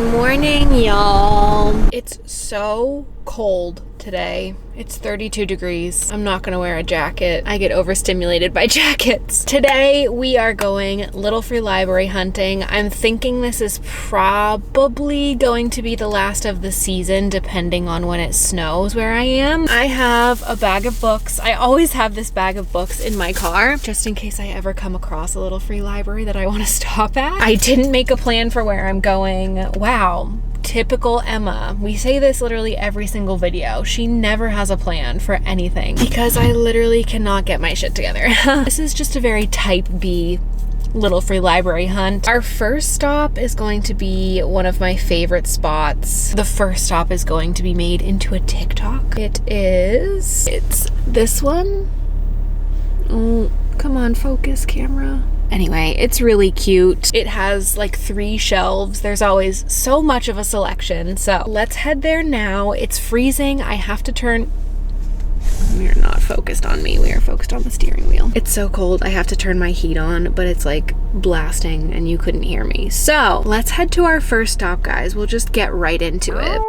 morning, y'all. It's so cold today. It's 32 degrees. I'm not gonna wear a jacket. I get overstimulated by jackets. Today we are going Little Free Library hunting. I'm thinking this is probably going to be the last of the season, depending on when it snows where I am. I have a bag of books. I always have this bag of books in my car, just in case I ever come across a Little Free Library that I want to stop at. I didn't make a plan for where I'm going. Wow. Typical Emma. We say this literally every single video. She never has a plan for anything because I literally cannot get my shit together. This is just a very type B Little Free Library hunt. Our first stop is going to be one of my favorite spots. The first stop is going to be made into a TikTok. It's this one. Oh, come on, focus camera. Anyway, it's really cute. It has like 3 shelves. There's always so much of a selection. So let's head there now. It's freezing. I have to turn... We're not focused on me. We are focused on the steering wheel. It's so cold. I have to turn my heat on, but it's like blasting and you couldn't hear me. So let's head to our first stop, guys. We'll just get right into it.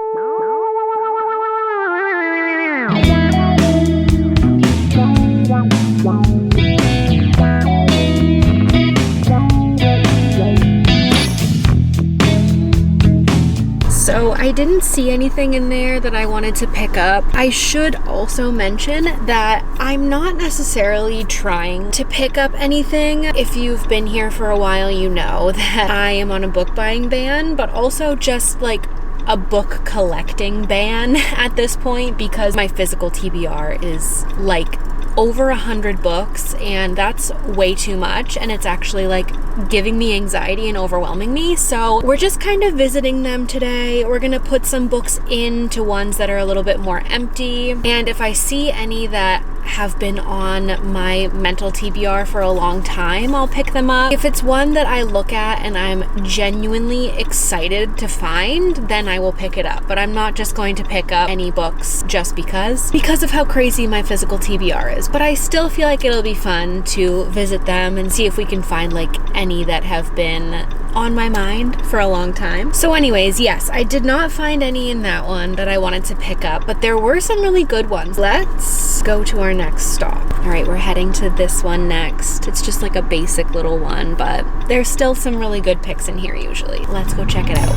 So I didn't see anything in there that I wanted to pick up. I should also mention that I'm not necessarily trying to pick up anything. If you've been here for a while, you know that I am on a book buying ban, but also just like a book collecting ban at this point because my physical TBR is like over 100 books and that's way too much, and it's actually like giving me anxiety and overwhelming me. So we're just kind of visiting them today. We're gonna put some books into ones that are a little bit more empty, and if I see any that have been on my mental TBR for a long time, I'll pick them up. If it's one that I look at and I'm genuinely excited to find, then I will pick it up. But I'm not just going to pick up any books just because of how crazy my physical TBR is. But I still feel like it'll be fun to visit them and see if we can find like any that have been on my mind for a long time. So anyways, yes, I did not find any in that one that I wanted to pick up, but there were some really good ones. Let's go to our next stop. All right, we're heading to this one next. It's just like a basic little one, but there's still some really good picks in here usually. Let's go check it out.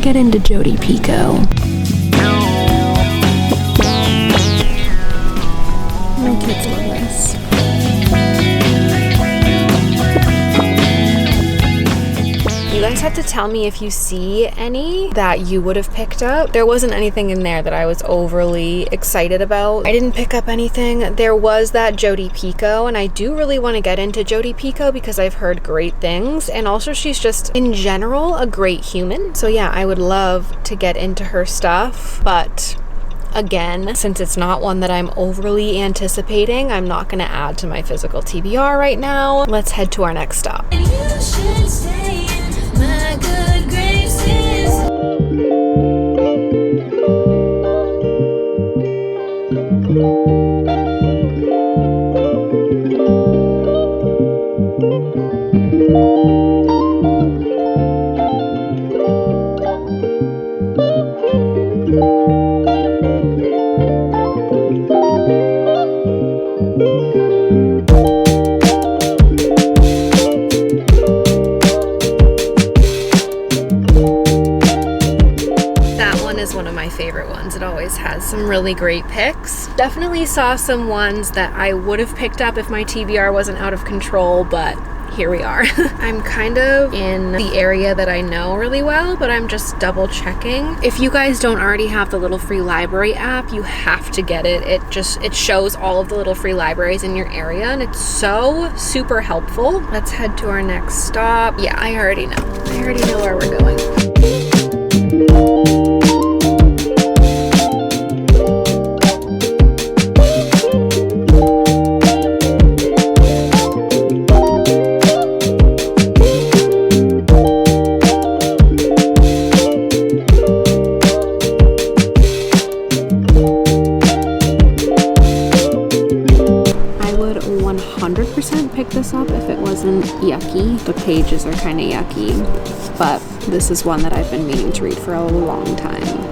Get into Jodi Picoult. My kids love this. You guys have to tell me if you see any that you would have picked up. There wasn't anything in there that I was overly excited about. I didn't pick up anything. There was that Jodi Picoult, and I do really want to get into Jodi Picoult because I've heard great things, and also she's just in general a great human. So yeah, I would love to get into her stuff, but again, since it's not one that I'm overly anticipating, I'm not going to add to my physical TBR right now. Let's head to our next stop. You should stay in my good graces. Favorite ones. It always has some really great picks. Definitely saw some ones that I would have picked up if my TBR wasn't out of control, but here we are. I'm kind of in the area that I know really well, but I'm just double checking. If you guys don't already have the Little Free Library app, you have to get it. It shows all of the Little Free Libraries in your area, and it's so super helpful. Let's head to our next stop. Yeah, I already know where we're going. 100% pick this up if it wasn't yucky. The pages are kind of yucky, but this is one that I've been meaning to read for a long time.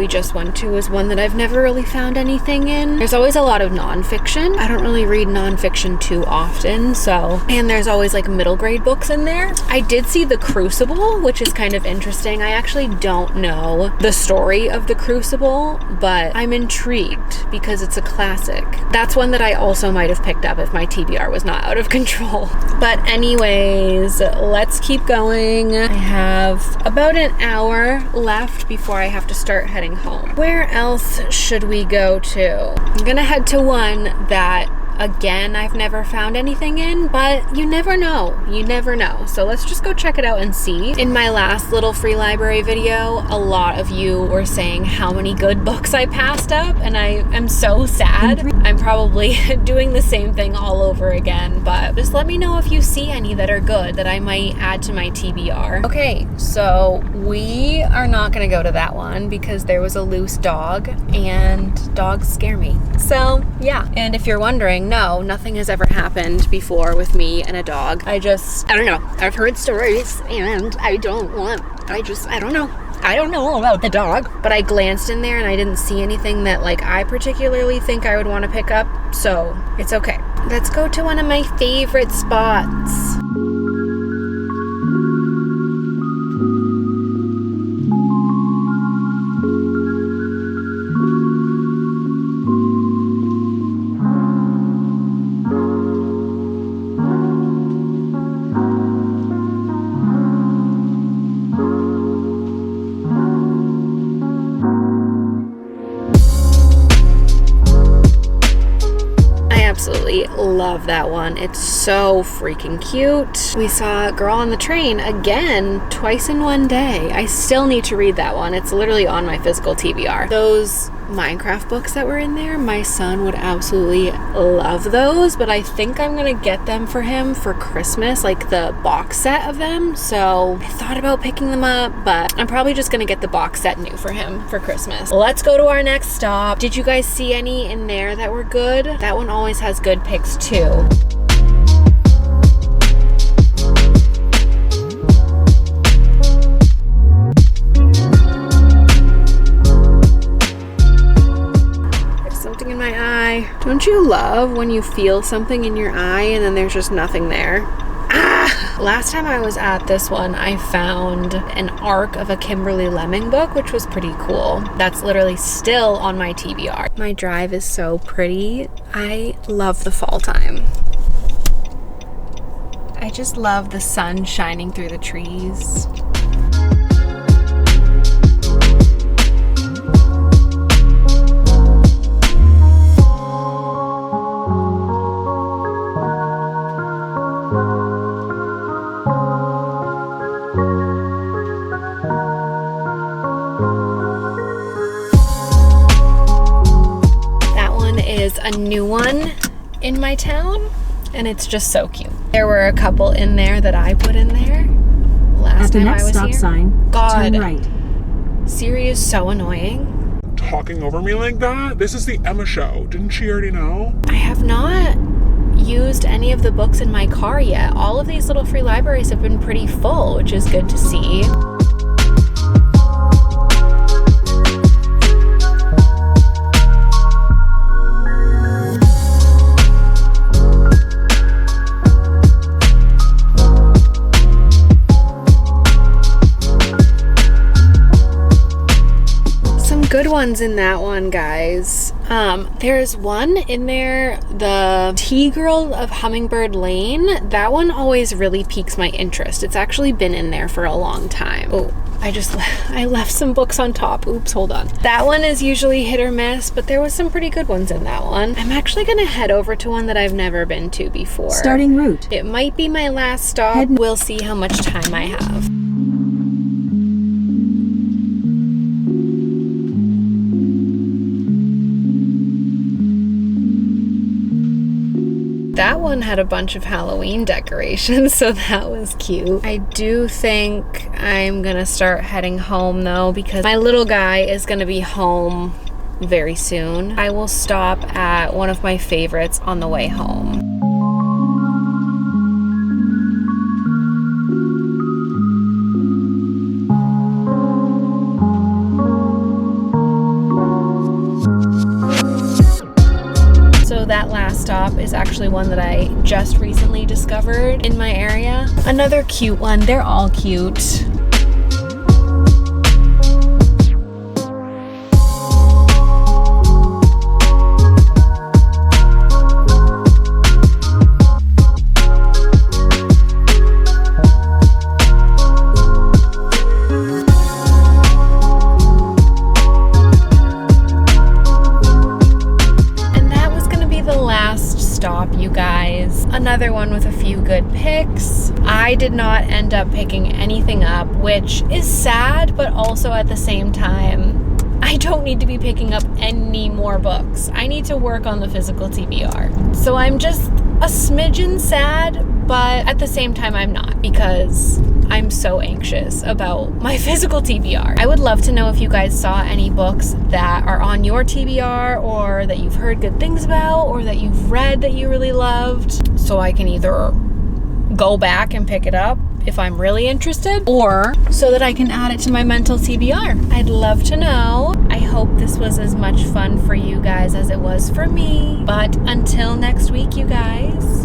Just went to is one that I've never really found anything in. There's always a lot of nonfiction. I don't really read nonfiction too often, and there's always like middle grade books in there. I did see The Crucible, which is kind of interesting. I actually don't know the story of The Crucible, but I'm intrigued because it's a classic. That's one that I also might have picked up if my TBR was not out of control. But anyways, let's keep going. I have about an hour left before I have to start heading home. Where else should we go to? I'm gonna head to one that, again, I've never found anything in, but you never know. You never know. So let's just go check it out and see. In my last little free library video, a lot of you were saying how many good books I passed up, and I am so sad. I'm probably doing the same thing all over again, but just let me know if you see any that are good that I might add to my TBR. Okay, so we are not gonna go to that one because there was a loose dog, and dogs scare me. So yeah, and if you're wondering, no, nothing has ever happened before with me and a dog. I don't know. I've heard stories and I don't know. I don't know about the dog. But I glanced in there and I didn't see anything that like I particularly think I would want to pick up. So it's okay. Let's go to one of my favorite spots. Absolutely love that one. It's so freaking cute. We saw Girl on the Train again, twice in one day. I still need to read that one. It's literally on my physical TBR. Those Minecraft books that were in there, my son would absolutely love those, but I think I'm gonna get them for him for Christmas, like the box set of them. So I thought about picking them up, but I'm probably just gonna get the box set new for him for Christmas. Let's go to our next stop. Did you guys see any in there that were good? That one always has good picks too. Don't you love when you feel something in your eye and then there's just nothing there? Ah! Last time I was at this one, I found an arc of a Kimberly Lemming book, which was pretty cool. That's literally still on my TBR. My drive is so pretty. I love the fall time. I just love the sun shining through the trees. A new one in my town, and it's just so cute. There were a couple in there that I put in there last time I was here. At the next stop sign, turn right. Siri is so annoying. Talking over me like that? This is the Emma show. Didn't she already know? I have not used any of the books in my car yet. All of these little free libraries have been pretty full, which is good to see. Good ones in that one, guys. There's one in there, the Tea Girl of Hummingbird Lane. That one always really piques my interest. It's actually been in there for a long time. Oh, I left some books on top. Oops, hold on. That one is usually hit or miss, but there was some pretty good ones in that one. I'm actually gonna head over to one that I've never been to before. Starting route. It might be my last stop. We'll see how much time I have. one had a bunch of Halloween decorations, so that was cute. I do think I'm gonna start heading home though, because my little guy is gonna be home very soon. I will stop at one of my favorites on the way home. That last stop is actually one that I just recently discovered in my area. Another cute one. They're all cute. You guys, another one with a few good picks. I did not end up picking anything up, which is sad, but also at the same time, I don't need to be picking up any more books. I need to work on the physical TBR. So I'm just a smidgen sad, but at the same time I'm not, because I'm so anxious about my physical TBR. I would love to know if you guys saw any books that are on your TBR, or that you've heard good things about, or that you've read that you really loved, so I can either go back and pick it up if I'm really interested, or so that I can add it to my mental TBR. I'd love to know. I hope this was as much fun for you guys as it was for me. But until next week, you guys,